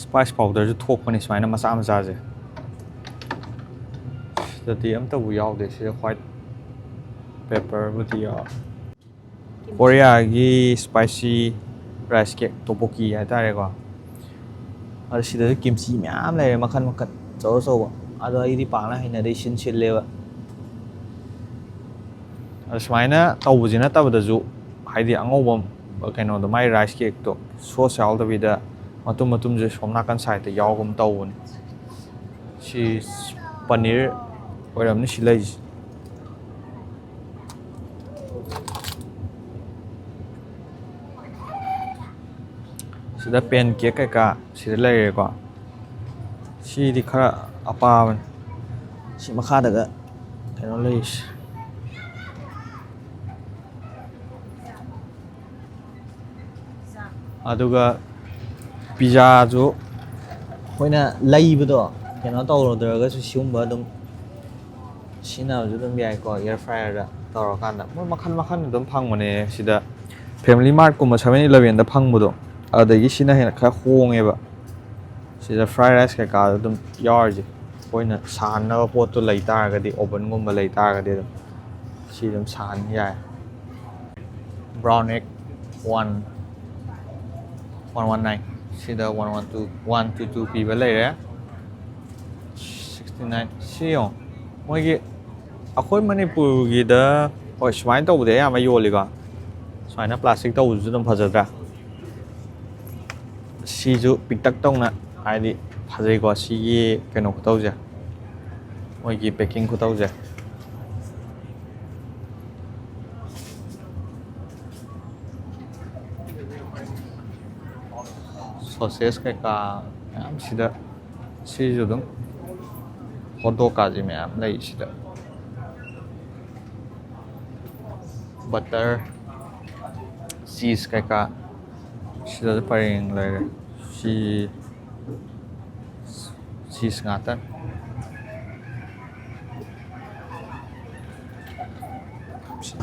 ꯁ꯭ꯄꯥꯏꯁ ꯄꯥꯎꯗꯔꯁꯨ ꯊꯣꯛꯄꯅꯤ ꯁꯨꯃꯥꯏꯅ ꯃꯆꯥ ꯃꯆꯥꯁꯦ ꯁꯤꯗꯗꯤ ꯑꯝꯇꯕꯨ ꯌꯥꯎꯗꯦ ꯁꯤꯗ ꯋꯥꯏꯠ ꯄꯦꯄꯔꯕꯨꯗꯤ ꯌꯥꯎꯋꯦ ꯀꯣꯔꯤꯌꯥꯒꯤ ꯁ꯭ꯄꯥꯏꯁꯤ ꯔꯥꯏꯁ ꯀꯦꯛ ꯇꯣꯄꯣꯀꯤ ꯍꯥꯏꯇꯥꯔꯦꯀꯣ ꯑꯗꯣ ꯁꯤꯗꯁꯨ ꯀꯤꯝꯆꯤ ꯃꯌꯥꯝ ꯂꯩꯔꯦ ꯃꯈꯜ ꯃꯈꯜ ꯑꯆꯧ ꯑꯆꯧꯕ ꯑꯗꯣ ꯑꯩꯗꯤ ꯄꯥꯛꯅ ꯍꯩꯅꯗꯦ ꯁꯤꯜꯂꯦꯕ ꯑꯗꯣ ꯁꯨꯃꯥꯏꯅ ꯇꯧꯕꯁꯤ ꯅꯠꯇꯕꯗꯁꯨ ꯍꯥꯏꯗꯤ ꯑꯉꯧꯕ ꯀꯩꯅꯣꯗꯣ ꯃꯥꯏ ꯔꯥꯏꯁ ꯀꯦꯛꯇꯣ ꯁꯣꯁ ꯌꯥꯎꯗꯕꯤꯗ ꯃꯇꯨꯝ ꯃꯇꯨꯝꯁꯦ ꯁꯣꯝ ꯅꯥꯀꯟ ꯁꯥꯏꯗꯇ ꯌꯥꯎꯒꯨꯝ ꯇꯧꯕꯅꯤ ꯁꯤ ꯄꯅꯤꯔ ꯑꯣꯏꯔꯝꯅꯤ ꯁꯤ ꯂꯩꯁꯦ ꯁꯤꯗ ꯄꯦꯟ ꯀꯦꯛ ꯀꯩꯀꯥ ꯁꯤꯗ ꯂꯩꯔꯦꯀꯣ ꯁꯤꯗꯤ ꯈꯔ ꯑꯄꯥꯕꯅꯤ ꯁꯤ ꯃꯈꯥꯗꯒ ꯀꯩꯅꯣ ꯂꯩꯔꯤꯁꯦ ꯑꯗꯨꯒ ꯄꯤꯖꯥꯁꯨ ꯑꯩꯈꯣꯏꯅ ꯂꯩꯕꯗꯣ ꯀꯩꯅꯣ ꯇꯧꯔꯨꯗ꯭ꯔꯒꯁꯨ ꯁꯤꯒꯨꯝꯕ ꯑꯗꯨꯝ ꯁꯤꯖꯤꯟꯅꯕꯁꯨ ꯑꯗꯨꯝ ꯌꯥꯏꯀꯣ ꯏꯌꯔ ꯐ꯭ꯔꯥꯏꯌꯔꯗ ꯇꯧꯔꯀꯥꯟꯗ ꯃꯣꯏ ꯃꯈꯜ ꯃꯈꯜ ꯑꯗꯨꯝ ꯐꯪꯕꯅꯦ ꯁꯤꯗ ꯐꯦꯃꯤꯂꯤ ꯃꯥꯔꯠꯀꯨꯝꯕ 7-Elevenꯗ ꯐꯪꯕꯗꯣ ꯑꯗꯨꯗꯒꯤ ꯁꯤꯅ ꯍꯦꯟꯅ ꯈꯔ ꯍꯣꯡꯉꯦꯕ ꯁꯤꯗ ꯐ꯭ꯔꯥꯏ ꯔꯥꯏꯁ ꯀꯩꯀꯥꯗ ꯑꯗꯨꯝ ꯌꯥꯎꯔꯤꯁꯦ ꯑꯩꯈꯣꯏꯅ ꯁꯥꯍꯟꯅꯕ ꯄꯣꯠꯇꯣ ꯂꯩ ꯇꯥꯔꯒꯗꯤ ꯑꯣꯚꯟꯒꯨꯝꯕ ꯂꯩ ꯇꯥꯔꯒꯗꯤ ꯑꯗꯨꯝ ꯁꯤ ꯑꯗꯨꯝ ꯁꯥꯍꯟ ꯌꯥꯏ ꯕ꯭ꯔꯥꯎꯟ ꯑꯦꯛ 119 ꯁꯤꯗ 122 ꯄꯤꯕ ꯂꯩꯔꯦ 69 ꯁꯤ ꯌꯦꯡꯉꯣ ꯃꯣꯏꯒꯤ ꯑꯩꯈꯣꯏ ꯃꯅꯤꯄꯨꯔꯒꯤꯗ ꯍꯣꯏ ꯁꯨꯃꯥꯏꯅ ꯇꯧꯕꯗꯤ ꯑꯌꯥꯝꯕ ꯌꯣꯜꯂꯤꯀꯣ ꯁꯨꯃꯥꯏꯅ ꯄ꯭ꯂꯥꯁꯇꯤꯛ ꯇꯧꯕꯗꯨꯁꯨ ꯑꯗꯨꯝ ꯐꯖꯗ꯭ꯔꯥ ꯁꯤꯁꯨ ꯄꯤꯛꯇꯛ ꯇꯧꯅ ꯍꯥꯏꯗꯤ ꯐꯖꯩꯀꯣ ꯁꯤꯒꯤ ꯀꯩꯅꯣ ꯈꯨꯇꯧꯁꯦ ꯃꯣꯏꯒꯤ ꯄꯦꯛꯀꯤꯡ ꯈꯨꯇꯧꯁꯦ ꯁꯣꯁꯦꯁ ꯀꯩꯀꯥ ꯃꯌꯥꯝ ꯁꯤꯗ ꯁꯤꯁꯨ ꯑꯗꯨꯝ ꯍꯣꯠꯗꯣꯛꯀꯥꯁꯦ ꯃꯌꯥꯝ ꯂꯩ ꯁꯤꯗ ꯕꯇꯔ ꯆꯤꯁ ꯀꯩꯀꯥ ꯁꯤꯗꯁꯨ ꯄꯔꯦꯡ ꯂꯩꯔꯦ ꯁꯤ ꯆꯤꯁ ꯉꯥꯛꯇꯅꯤ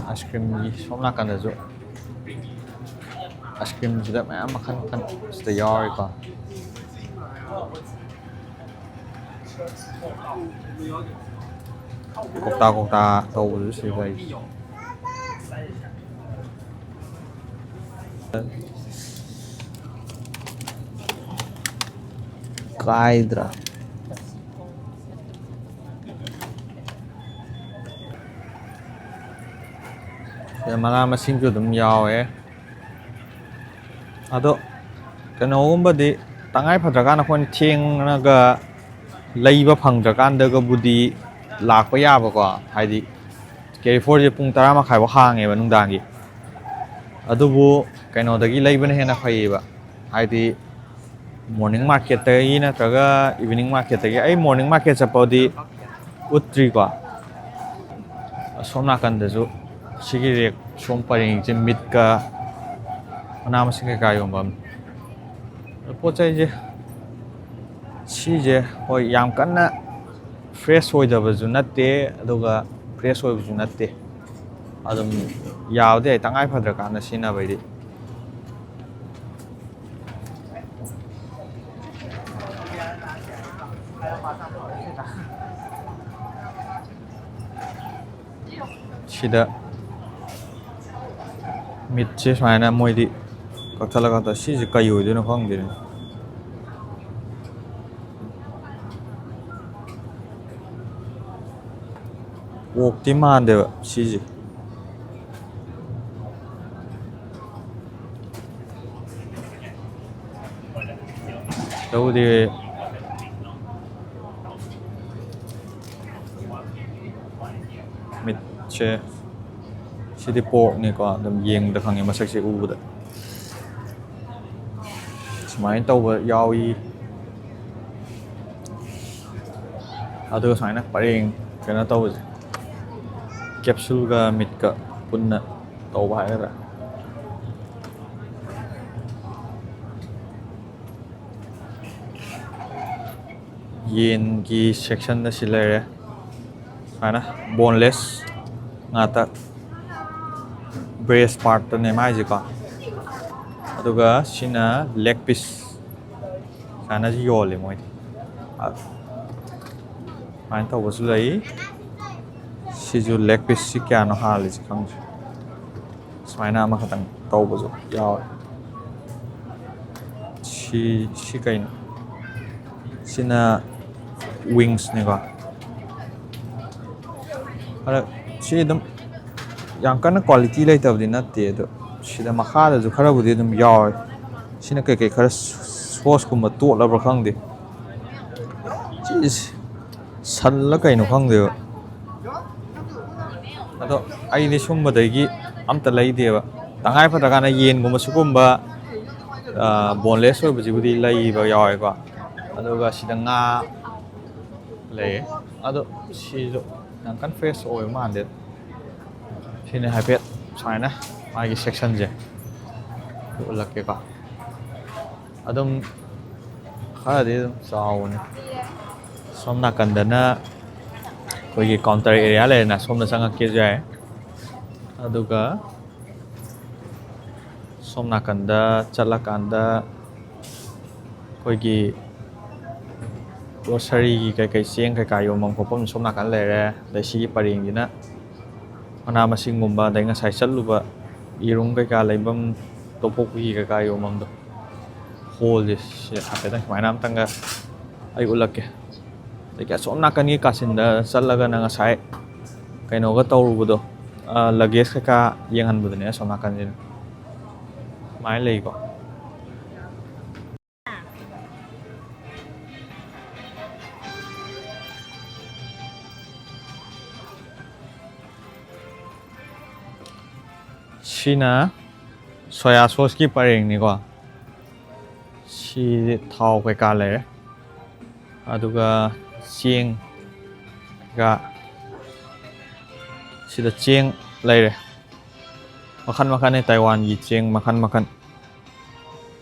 ꯑꯥꯏꯁ ꯀ꯭ꯔꯤꯝꯒꯤ ꯁꯣꯝ ꯅꯥꯀꯟꯗꯁꯨ ꯑꯥꯏꯁ ꯀ꯭ꯔꯤꯝꯁꯤꯗ ꯃꯌꯥꯝ ꯃꯈꯜ ꯃꯈꯜ ꯁꯤꯗ ꯌꯥꯎꯔꯤꯀꯣ ꯀꯧꯇꯥ ꯀꯧꯇꯥ ꯇꯧꯕꯗꯨ ꯁꯤꯗ ꯂꯩ ꯀꯥꯏꯗ꯭ꯔꯥ ꯃꯅꯥ ꯃꯁꯤꯡꯁꯨ ꯑꯗꯨꯝ ꯌꯥꯎꯋꯦ ꯑꯗꯣ ꯀꯩꯅꯣꯒꯨꯝꯕꯗꯤ ꯇꯉꯥꯏ ꯐꯗ꯭ꯔꯀꯥꯟꯗ ꯑꯩꯈꯣꯏꯅ ꯊꯦꯡꯉꯒ ꯂꯩꯕ ꯐꯪꯗ꯭ꯔꯀꯥꯟꯗꯒꯕꯨꯗꯤ ꯂꯥꯛꯄ ꯌꯥꯕꯀꯣ ꯍꯥꯏꯗꯤ ꯀꯦꯔꯤꯐꯣꯔꯁꯦ ꯄꯨꯡ 10:30ꯐꯥꯎ ꯍꯥꯡꯉꯦꯕ ꯅꯨꯡꯗꯥꯡꯒꯤ ꯑꯗꯨꯕꯨ ꯀꯩꯅꯣꯗꯒꯤ ꯂꯩꯕꯅ ꯍꯦꯟꯅ ꯐꯩꯌꯦꯕ ꯍꯥꯏꯗꯤ ꯃꯣꯔꯅꯤꯡ ꯃꯥꯔꯀꯦꯠꯇꯒꯤ ꯅꯠꯇ꯭ꯔꯒ ꯏꯚꯤꯅꯤꯡ ꯃꯥꯔꯀꯦꯠꯇꯒꯤ ꯑꯩ ꯃꯣꯔꯅꯤꯡ ꯃꯥꯔꯀꯦꯠ ꯆꯠꯄꯗꯤ ꯎꯠꯇ꯭ꯔꯤꯀꯣ ꯑꯁꯣꯝ ꯅꯥꯀꯟꯗꯁꯨ ꯁꯤꯒꯤ ꯔꯦꯛ ꯁꯣꯝ ꯄꯔꯦꯡꯁꯦ ꯃꯤꯠꯀ ꯃꯅꯥ ꯃꯁꯤꯡ ꯀꯩꯀꯥ ꯌꯣꯟꯕ ꯄꯣꯠ ꯆꯩꯁꯦ ꯁꯤꯁꯦ ꯍꯣꯏ ꯌꯥꯝ ꯀꯟꯅ ꯐ꯭ꯔꯦꯁ ꯑꯣꯏꯗꯕꯁꯨ ꯅꯠꯇꯦ ꯑꯗꯨꯒ ꯐ꯭ꯔꯦꯁ ꯑꯣꯏꯕꯁꯨ ꯅꯠꯇꯦ ꯑꯗꯨꯝ ꯌꯥꯕꯗꯤ ꯌꯥꯏ ꯇꯉꯥꯏ ꯐꯗ꯭ꯔꯀꯥꯟꯗ ꯁꯤꯖꯤꯟꯅꯕꯩꯗꯤ ꯁꯤꯗ ꯃꯤꯠꯁꯦ ꯁꯨꯃꯥꯏꯅ ꯃꯣꯏꯗꯤ ꯀꯛꯊꯠꯂꯒ ꯁꯤꯁꯦ ꯀꯩ ꯑꯣꯏꯗꯣꯏꯅꯣ ꯈꯪꯗꯦꯅꯦ ꯑꯣꯛꯇꯤ ꯃꯥꯟꯗꯦꯕ ꯁꯤꯁꯦ ꯇꯧꯕꯨꯗꯤ ꯃꯤꯠꯁꯦ ꯁꯤꯗꯤ ꯄꯣꯔꯛꯅꯤꯀꯣ ꯑꯗꯨꯝ ꯌꯦꯡꯕꯗ ꯈꯪꯉꯦ ꯃꯁꯛꯁꯦ ꯎꯕꯗ ꯁꯨꯃꯥꯏꯅ ꯇꯧꯕ ꯌꯥꯎꯏ ꯑꯗꯨꯒ ꯁꯨꯃꯥꯏꯅ ꯄꯔꯦꯡ ꯀꯩꯅꯣ ꯇꯧꯕꯁꯦ ꯀꯦꯞꯁꯨꯜꯒ ꯃꯤꯠꯀ ꯄꯨꯟꯅ ꯇꯧꯕ ꯍꯥꯏꯒꯗ꯭ꯔꯥ ꯌꯦꯟꯒꯤ ꯁꯦꯛꯁꯟꯗ ꯁꯤ ꯂꯩꯔꯦ ꯁꯨꯃꯥꯏꯅ ꯕꯣꯟꯂꯦꯁ ꯉꯥꯛꯇ ꯕ꯭ꯔꯦꯁ ꯄꯥꯔꯠꯇꯅꯦ ꯃꯥꯏꯁꯦꯀꯣ ꯑꯗꯨꯒ ꯁꯤꯅ ꯂꯦగ్ ꯄꯤꯁ ꯁꯨꯃꯥꯏꯅꯁꯨ ꯌꯣꯜꯂꯦ ꯃꯣꯏꯗꯤ ꯁꯨꯃꯥꯏꯅ ꯇꯧꯕꯁꯨ ꯂꯩ ꯁꯤꯁꯨ ꯂꯦగ్ ꯄꯤꯁꯁꯤ ꯀꯌꯥꯅꯣ ꯍꯥꯜꯂꯤꯁꯤ ꯈꯪꯗ꯭ꯔꯦ ꯁꯨꯃꯥꯏꯅ ꯑꯃꯈꯛꯇꯪ ꯇꯧꯕꯁꯨ ꯌꯥꯎꯋꯦ ꯁꯤ ꯀꯩꯅꯣ ꯁꯤꯅ ꯋꯤꯡꯁꯅꯦꯀꯣ ꯑꯗ ꯁꯤ ꯑꯗꯨꯝ ꯌꯥꯝ ꯀꯟꯅ ꯀ꯭ꯋꯥꯂꯤꯇꯤ ꯂꯩꯇꯕꯗꯤ ꯅꯠꯇꯦ ꯑꯗꯣ ꯁꯤꯗ ꯃꯈꯥꯗꯁꯨ ꯈꯔꯕꯨꯗꯤ ꯑꯗꯨꯝ ꯌꯥꯎꯋꯦ ꯁꯤꯅ ꯀꯩꯀꯩ ꯈꯔ ꯁꯣꯁꯀꯨꯝꯕ ꯇꯣꯠꯂꯕ꯭ꯔꯥ ꯈꯪꯗꯦ ꯁꯤꯁꯦ ꯁꯜꯂ ꯀꯩꯅꯣ ꯈꯪꯗꯦꯕ ꯑꯗꯣ ꯑꯩꯗꯤ ꯁꯨꯝꯕꯗꯒꯤ ꯑꯝꯇ ꯂꯩꯗꯦꯕ ꯇꯉꯥꯏ ꯐꯗ꯭ꯔꯀꯥꯟꯗ ꯌꯦꯟꯒꯨꯝꯕ ꯁꯤꯒꯨꯝꯕ ꯕꯣꯟꯂꯦꯁ ꯑꯣꯏꯕꯁꯤꯕꯨꯗꯤ ꯂꯩꯕ ꯌꯥꯎꯋꯦꯀꯣ ꯑꯗꯨꯒ ꯁꯤꯗ ꯉꯥ ꯂꯩꯌꯦ ꯑꯗꯣ ꯁꯤꯁꯨ ꯌꯥꯝ ꯀꯟꯅ ꯐ꯭ꯔꯦꯁ ꯑꯣꯏꯕ ꯃꯥꯟꯗꯦ ꯁꯤꯅ ꯍꯥꯏꯐꯦꯠ ꯁꯨꯃꯥꯏꯅ ꯃꯥꯒꯤ ꯁꯦꯛꯁꯟꯁꯦ ꯎꯠꯂꯛꯀꯦꯀꯣ ꯑꯗꯨꯝ ꯈꯔꯗꯤ ꯑꯗꯨꯝ ꯆꯥꯎꯕꯅꯤ ꯁꯣꯝ ꯅꯥꯀꯟꯗꯅ ꯑꯩꯈꯣꯏꯒꯤ ꯀꯥꯎꯟꯇꯔ ꯑꯦꯔꯤꯌꯥ ꯂꯩꯔꯦꯅ ꯁꯣꯝꯗ ꯆꯪꯉꯛꯀꯦꯁꯨ ꯌꯥꯏ ꯑꯗꯨꯒ ꯁꯣꯝ ꯅꯥꯀꯟꯗ ꯆꯠꯂꯀꯥꯟꯗ ꯑꯩꯈꯣꯏꯒꯤ ꯒ꯭ꯔꯣꯁꯔꯤꯒꯤ ꯀꯩꯀꯩ ꯆꯦꯡ ꯀꯩꯀꯥ ꯌꯣꯟꯐꯝ ꯈꯣꯠꯐꯝ ꯁꯣꯝ ꯅꯥꯀꯟ ꯂꯩꯔꯦ ꯑꯗꯩ ꯁꯤꯒꯤ ꯄꯔꯦꯡꯁꯤꯅ ꯃꯅꯥ ꯃꯁꯤꯡꯒꯨꯝꯕ ꯑꯗꯩ ꯉꯁꯥꯏ ꯆꯠꯂꯨꯕ ꯌꯦꯔꯨꯝ ꯀꯩꯀꯥ ꯂꯩꯐꯝ ꯇꯣꯞꯄꯣꯛꯄꯒꯤ ꯀꯩꯀꯥ ꯌꯣꯟꯐꯝꯗꯣ ꯍꯣꯜꯁꯦ ꯁꯤ ꯍꯥꯏꯐꯦꯠꯇꯪ ꯁꯨꯃꯥꯏꯅ ꯑꯝꯇꯪꯒ ꯑꯩ ꯎꯠꯂꯛꯀꯦ ꯑꯗꯒꯤ ꯑꯁꯣꯝ ꯅꯥꯀꯟꯒꯤ ꯀꯥꯆꯤꯟꯗ ꯆꯠꯂꯒꯅ ꯉꯁꯥꯏ ꯀꯩꯅꯣꯒ ꯇꯧꯔꯨꯕꯗꯣ ꯂꯒꯦꯖ ꯀꯩꯀꯥ ꯌꯦꯡꯍꯟꯕꯗꯨꯅꯦ ꯑꯁꯣꯝ ꯅꯥꯀꯟꯁꯤꯅ ꯁꯨꯃꯥꯏꯅ ꯂꯩꯀꯣ ꯁꯤꯅ ꯁꯣꯌꯥ ꯁꯣꯁꯀꯤ ꯄꯔꯦꯡꯅꯤꯀꯣ ꯁꯤ ꯊꯥꯎ ꯀꯩꯀꯥ ꯂꯩꯔꯦ ꯑꯗꯨꯒ ꯆꯦꯡꯒ ꯁꯤꯗ ꯆꯦꯡ ꯂꯩꯔꯦ ꯃꯈꯟ ꯃꯈꯟꯅꯤ ꯇꯥꯏꯋꯥꯟꯒꯤ ꯆꯦꯡ ꯃꯈꯟ ꯃꯈꯟ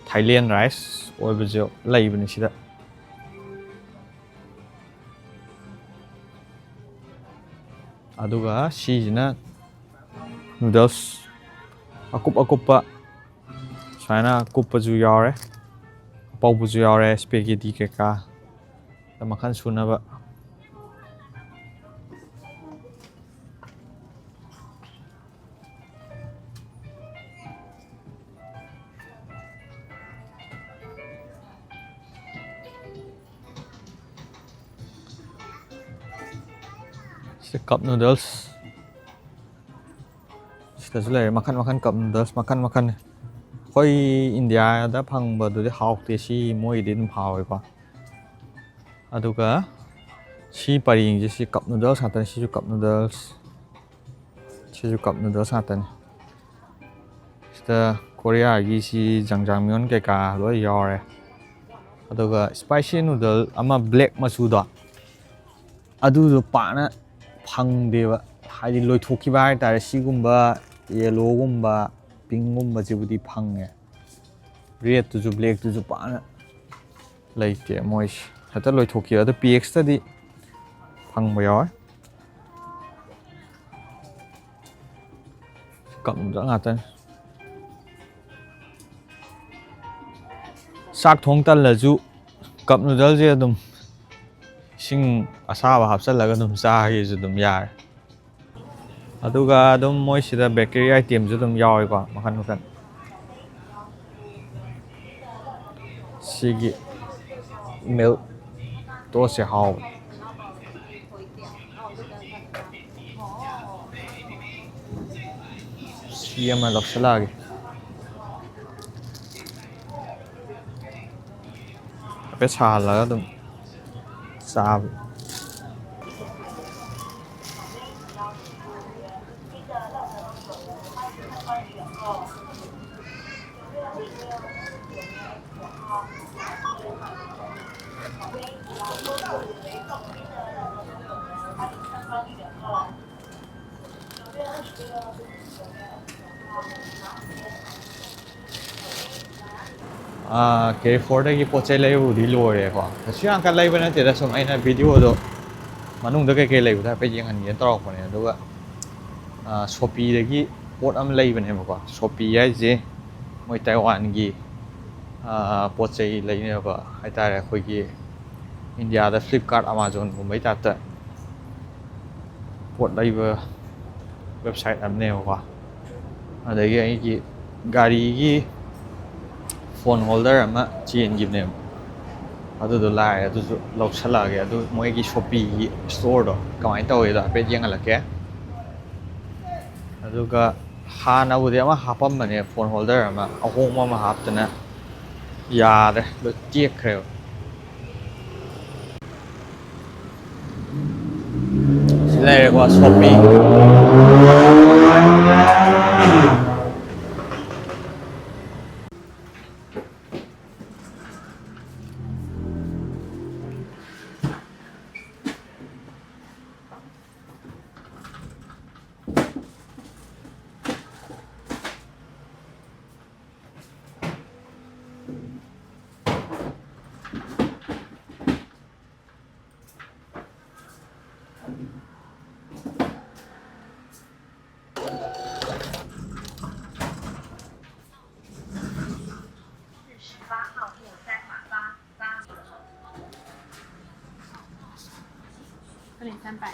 ꯊꯥꯏꯂꯦꯟ ꯔꯥꯏꯁ ꯑꯣꯏꯕꯁꯨ ꯂꯩꯕꯅꯤ ꯁꯤꯗ ꯑꯗꯨꯒ ꯁꯤꯁꯤꯅ ꯅꯨꯗꯜꯁ ꯑꯀꯨꯞ ꯑꯀꯨꯞꯄ ꯁꯨꯃꯥꯏꯅ ꯀꯨꯞꯄꯁꯨ ꯌꯥꯎꯔꯦ ꯑꯄꯧꯕꯁꯨ ꯌꯥꯎꯔꯦ ꯁ꯭ꯄꯦꯒꯦꯇꯤ ꯀꯩꯀꯥ ꯃꯈꯜ ꯁꯨꯅꯕ ꯁꯤ ꯀꯞ ꯅꯨꯗꯜꯁ ꯁꯤꯗꯁꯨ ꯂꯩꯔꯦ ꯃꯈꯟ ꯃꯈꯟ ꯀꯞ ꯅꯨꯗꯜꯁ ꯃꯈꯟ ꯃꯈꯟ ꯑꯩꯈꯣꯏ ꯏꯟꯗꯤꯌꯥꯗ ꯐꯪꯕꯗꯨꯗꯤ ꯍꯥꯎꯇꯦ ꯁꯤ ꯃꯣꯏꯒꯤꯗꯤ ꯑꯗꯨꯝ ꯍꯥꯎꯋꯦꯀꯣ ꯑꯗꯨꯒ ꯁꯤ ꯄꯔꯦꯡꯁꯦ ꯁꯤ ꯀꯞ ꯅꯨꯗꯜꯁ ꯉꯥꯛꯇꯅꯤ ꯁꯤꯁꯨ ꯀꯞ ꯅꯨꯗꯜꯁ ꯁꯤꯁꯨ ꯀꯞ ꯅꯨꯗꯜꯁ ꯉꯥꯛꯇꯅꯤ ꯁꯤꯗ ꯀꯣꯔꯤꯌꯥꯒꯤ ꯁꯤ ꯖꯪꯖꯥꯡꯃꯤꯌꯣꯟ ꯀꯩꯀꯥ ꯂꯣꯏ ꯌꯥꯎꯔꯦ ꯑꯗꯨꯒ ꯁ꯭ꯄꯥꯏꯁꯤ ꯅꯨꯗꯜ ꯑꯃ ꯕ꯭ꯂꯦꯛ ꯃꯆꯨꯗꯣ ꯑꯗꯨꯗꯣ ꯄꯥꯛꯅ ꯐꯪꯗꯦꯕ ꯍꯥꯏꯗꯤ ꯂꯣꯏꯊꯣꯛꯈꯤꯕ ꯍꯥꯏꯇꯥꯔꯦ ꯁꯤꯒꯨꯝꯕ ꯌꯦꯂꯣꯒꯨꯝꯕ ꯄꯤꯡꯒꯨꯝꯕꯁꯤꯕꯨꯗꯤ ꯐꯪꯉꯦ ꯔꯦꯠꯇꯨꯁꯨ ꯕ꯭ꯂꯦꯛꯇꯨꯁꯨ ꯄꯥꯛꯅ ꯂꯩꯇꯦ ꯃꯣꯏꯁꯦ ꯍꯦꯛꯇ ꯂꯣꯏꯊꯣꯛꯈꯤꯕ ꯑꯗꯣ PXꯇꯗꯤ ꯐꯪꯕ ꯌꯥꯎꯋꯦ ꯀꯞ ꯅꯨꯗꯜ ꯉꯥꯛꯇꯅꯤ ꯆꯥꯛ ꯊꯣꯡ ꯇꯜꯂꯁꯨ ꯀꯞ ꯅꯨꯗꯜꯁꯦ ꯑꯗꯨꯝ ꯏꯁꯤꯡ ꯑꯁꯥꯕ ꯍꯥꯞꯆꯤꯜꯂꯒ ꯑꯗꯨꯝ ꯆꯥꯒꯦꯁꯨ ꯑꯗꯨꯝ ꯌꯥꯔꯦ ꯑꯗꯨꯒ ꯑꯗꯨꯝ ꯃꯣꯏꯁꯤꯗ ꯕꯦꯀꯔꯤ ꯑꯥꯏꯇꯦꯝꯁꯨ ꯑꯗꯨꯝ ꯌꯥꯎꯋꯦꯀꯣ ꯃꯈꯟ ꯃꯈꯟ ꯁꯤꯒꯤ ꯃꯤꯜꯛ ꯇꯣꯁꯁꯦ ꯍꯥꯎꯕ ꯁꯤ ꯑꯃ ꯂꯧꯁꯤꯜꯂꯛꯑꯒꯦ ꯍꯥꯏꯐꯦꯠ ꯁꯥꯍꯜꯂꯒ ꯑꯗꯨꯝ ꯆꯥꯕ ꯀꯦꯔꯤꯐꯣꯔꯗꯒꯤ ꯄꯣꯠ ꯆꯩ ꯂꯩꯕꯕꯨꯗꯤ ꯂꯣꯏꯔꯦꯀꯣ ꯀꯩꯁꯨ ꯌꯥꯝ ꯀꯟꯅ ꯂꯩꯕ ꯅꯠꯇꯦꯗ ꯁꯨꯝ ꯑꯩꯅ ꯚꯤꯗꯤꯑꯣꯗꯣ ꯃꯅꯨꯡꯗ ꯀꯩꯀꯩ ꯂꯩꯕꯗꯣ ꯍꯥꯏꯐꯦꯠ ꯌꯦꯡꯍꯟꯒꯦꯅ ꯇꯧꯔꯛꯄꯅꯦ ꯑꯗꯨꯒ ꯁꯣꯄꯤꯗꯒꯤ ꯄꯣꯠ ꯑꯃ ꯂꯩꯕꯅꯦꯕꯀꯣ ꯁꯣꯄꯤ ꯍꯥꯏꯁꯦ ꯃꯣꯏ ꯇꯥꯏꯋꯥꯟꯒꯤ ꯄꯣꯠ ꯆꯩ ꯂꯩꯅꯕ ꯍꯥꯏꯇꯥꯔꯦ ꯑꯩꯈꯣꯏꯒꯤ ꯏꯟꯗꯤꯌꯥꯗ ꯐ꯭ꯂꯤꯞꯀꯥꯔꯠ ꯑꯃꯥꯖꯣꯟꯒꯨꯝꯕꯩ ꯇꯥꯏꯞꯇ ꯄꯣꯠ ꯂꯩꯕ ꯋꯦꯕꯁꯥꯏꯠ ꯑꯃꯅꯦꯕꯀꯣ ꯑꯗꯒꯤ ꯑꯩꯒꯤ ꯒꯥꯔꯤꯒꯤ ꯐꯣꯟ ꯍꯣꯜꯗꯔ ꯑꯃ ꯆꯦꯟꯈꯤꯕꯅꯦꯕ ꯑꯗꯨꯗꯣ ꯂꯥꯛꯑꯦ ꯑꯗꯨꯁꯨ ꯂꯧꯁꯜꯂꯛꯑꯒꯦ ꯑꯗꯨ ꯃꯣꯏꯒꯤ ꯁꯣꯄꯤꯒꯤ ꯏꯁꯇꯣꯔꯗꯣ ꯀꯃꯥꯏꯅ ꯇꯧꯋꯦꯗꯣ ꯍꯥꯏꯐꯦꯠ ꯌꯦꯡꯍꯜꯂꯛꯀꯦ ꯑꯗꯨꯒ ꯍꯥꯟꯅꯕꯨꯗꯤ ꯑꯃ ꯍꯥꯞꯄꯝꯕꯅꯦ ꯐꯣꯟ ꯍꯣꯜꯗꯔ ꯑꯃ ꯑꯍꯣꯡꯕ ꯑꯃ ꯍꯥꯞꯇꯅ ꯌꯥꯗ꯭ꯔꯦ ꯂꯣꯏ ꯇꯦꯛꯈ꯭ꯔꯦꯕ ꯁꯤ ꯂꯩꯔꯦꯀꯣ ꯁꯣꯄꯤ2.300。26块。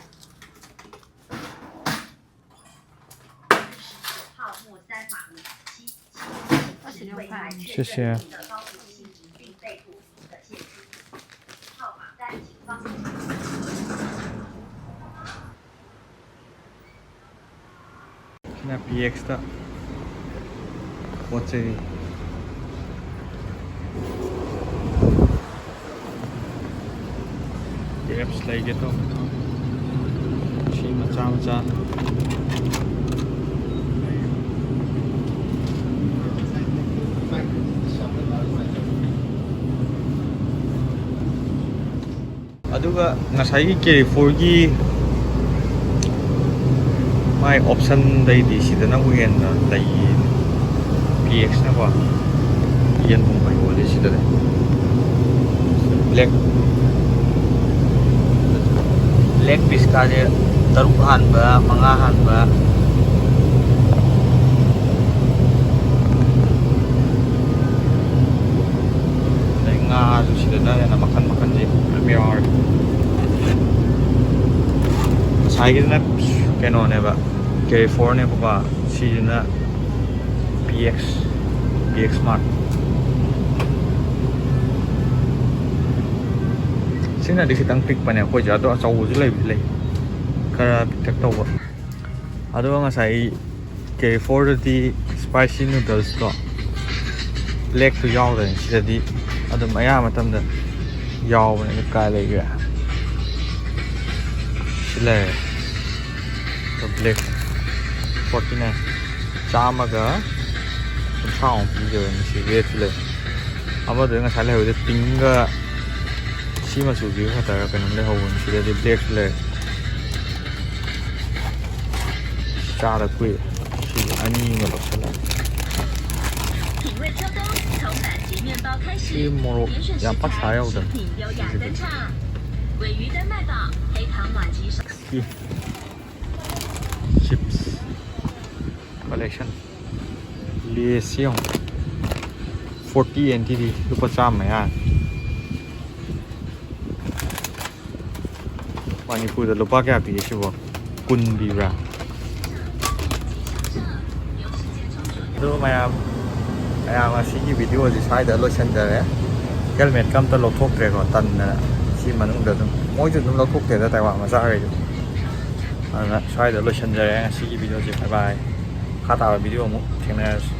谢谢。那 PX다 ꯄꯣꯠ ꯆꯩ ꯒ꯭ꯔꯦꯞꯁ ꯂꯩꯒꯦ ꯇꯧꯕ ꯁꯤ ꯃꯆꯥ ꯃꯆꯥ ꯑꯗꯨꯒ ꯉꯁꯥꯏꯒꯤ ꯀꯦꯔꯤ ꯐꯣꯔꯒꯤ ꯃꯥꯏ ꯑꯣꯞꯁꯟꯗꯩꯗꯤ ꯁꯤꯗꯅꯕꯨ ꯍꯦꯟꯅ ꯂꯩ PXꯅꯀꯣ ꯌꯦꯟ ꯊꯣꯡꯕ ꯌꯣꯜꯂꯤ ꯁꯤꯗꯗꯤ ꯂꯦꯛ ꯄꯤꯁꯀꯥꯁꯦ 6 ꯍꯥꯟꯕ 5 ꯍꯥꯟꯕ ꯑꯗꯩ ꯉꯥꯁꯨ ꯁꯤꯗꯅ ꯍꯦꯟꯅ ꯃꯈꯟ ꯃꯈꯟꯁꯦ ꯌꯥꯝ ꯌꯥꯎꯔꯦ ꯉꯁꯥꯏꯒꯤꯗꯨꯅ ꯀꯩꯅꯣꯅꯦꯕ ꯀꯦꯔꯤ ꯐꯣꯔꯅꯦꯕꯀꯣ ꯁꯤꯁꯤꯅ PX Smart ꯁꯤꯅꯗꯤ ꯈꯤꯇꯪ ꯄꯤꯛꯄꯅꯦ ꯑꯩꯈꯣꯏꯁꯦ ꯑꯗꯣ ꯑꯆꯧꯕꯁꯨ ꯂꯩꯕꯗꯤ ꯂꯩ ꯈꯔ ꯄꯤꯛꯇꯛ ꯇꯧꯕ ꯑꯗꯨꯒ ꯉꯁꯥꯏ ꯀꯦꯔꯤ ꯐꯣꯔꯗꯗꯤ ꯁ꯭ꯄꯥꯏꯁꯤ ꯅꯨꯗꯜꯁꯇꯣ ꯕ꯭ꯂꯦꯛꯇꯨ ꯌꯥꯎꯗ꯭ꯔꯦ ꯁꯤꯗꯗꯤ ꯑꯗꯨꯝ ꯑꯌꯥꯝꯕ ꯃꯇꯝꯗ ꯌꯥꯎꯕꯅꯦ ꯑꯗꯨ ꯀꯥꯏ ꯂꯩꯒꯦ ꯁꯤ ꯂꯩꯔꯦ ꯕ꯭ꯂꯦꯛ 49 100ꯒ 30 ꯄꯤꯖꯕꯅꯤ ꯁꯤ ꯔꯦꯠꯁꯨ ꯂꯩ ꯑꯃꯗꯨꯗ ꯉꯁꯥꯏ ꯂꯩꯍꯧꯕꯗꯤ ꯄꯤꯡꯒ ꯁꯤ ꯃꯆꯨꯁꯤꯒ ꯈꯛꯇꯔ ꯀꯩꯅꯣꯝ ꯂꯩꯍꯧꯕꯅꯤ ꯁꯤꯗꯗꯤ ꯕ꯭ꯂꯦꯛꯁꯨ ꯂꯩ ꯆꯥꯗ ꯀꯨꯏ ꯁꯤ ꯑꯅꯤꯒ ꯂꯧꯁꯜꯂꯦ ꯁꯤ ꯃꯣꯔꯣꯛ ꯌꯥꯝ ꯄꯥꯛ ꯁꯥ ꯌꯥꯎꯗꯕ ꯆꯤꯞꯁ ꯀꯂꯦꯛꯁꯟ ꯂꯦꯁꯁꯤ ꯌꯦꯡꯉꯨ 40 NTD ꯂꯨꯄꯥ 100 ꯃꯌꯥ ꯃꯅꯤꯄꯨꯔꯗ ꯂꯨꯄꯥ ꯀꯌꯥ ꯄꯤꯒꯦ ꯁꯤꯕꯣ 10 ꯄꯤꯕ꯭ꯔꯥ ꯑꯗꯨ ꯃꯌꯥꯝ ꯉꯁꯤꯒꯤ ꯚꯤꯗꯤꯑꯣꯁꯤ ꯁ꯭ꯋꯥꯏꯗ ꯂꯣꯏꯁꯤꯟꯖꯔꯦ ꯍꯦꯜꯃꯦꯠꯀ ꯑꯝꯇ ꯂꯧꯊꯣꯛꯇ꯭ꯔꯦꯀꯣ ꯇꯟꯗꯅ ꯁꯤ ꯃꯅꯨꯡꯗ ꯑꯗꯨꯝ ꯃꯣꯏꯁꯨ ꯑꯗꯨꯝ ꯂꯧꯊꯣꯛꯇꯦꯗ ꯇꯥꯏꯋꯥꯟ ꯃꯆꯥꯈꯩꯁꯨ ꯑꯗꯨꯅ ꯁ꯭ꯋꯥꯏꯗ ꯂꯣꯏꯁꯤꯟꯖꯔꯦ ꯉꯁꯤꯒꯤ ꯚꯤꯗꯤꯑꯣꯁꯤ ꯕꯥꯏ ꯕꯥꯏ ꯃꯈꯥ ꯇꯥꯕ ꯚꯤꯗꯤꯑꯣ ꯑꯃꯨꯛ ꯊꯦꯡꯅꯔꯁꯤ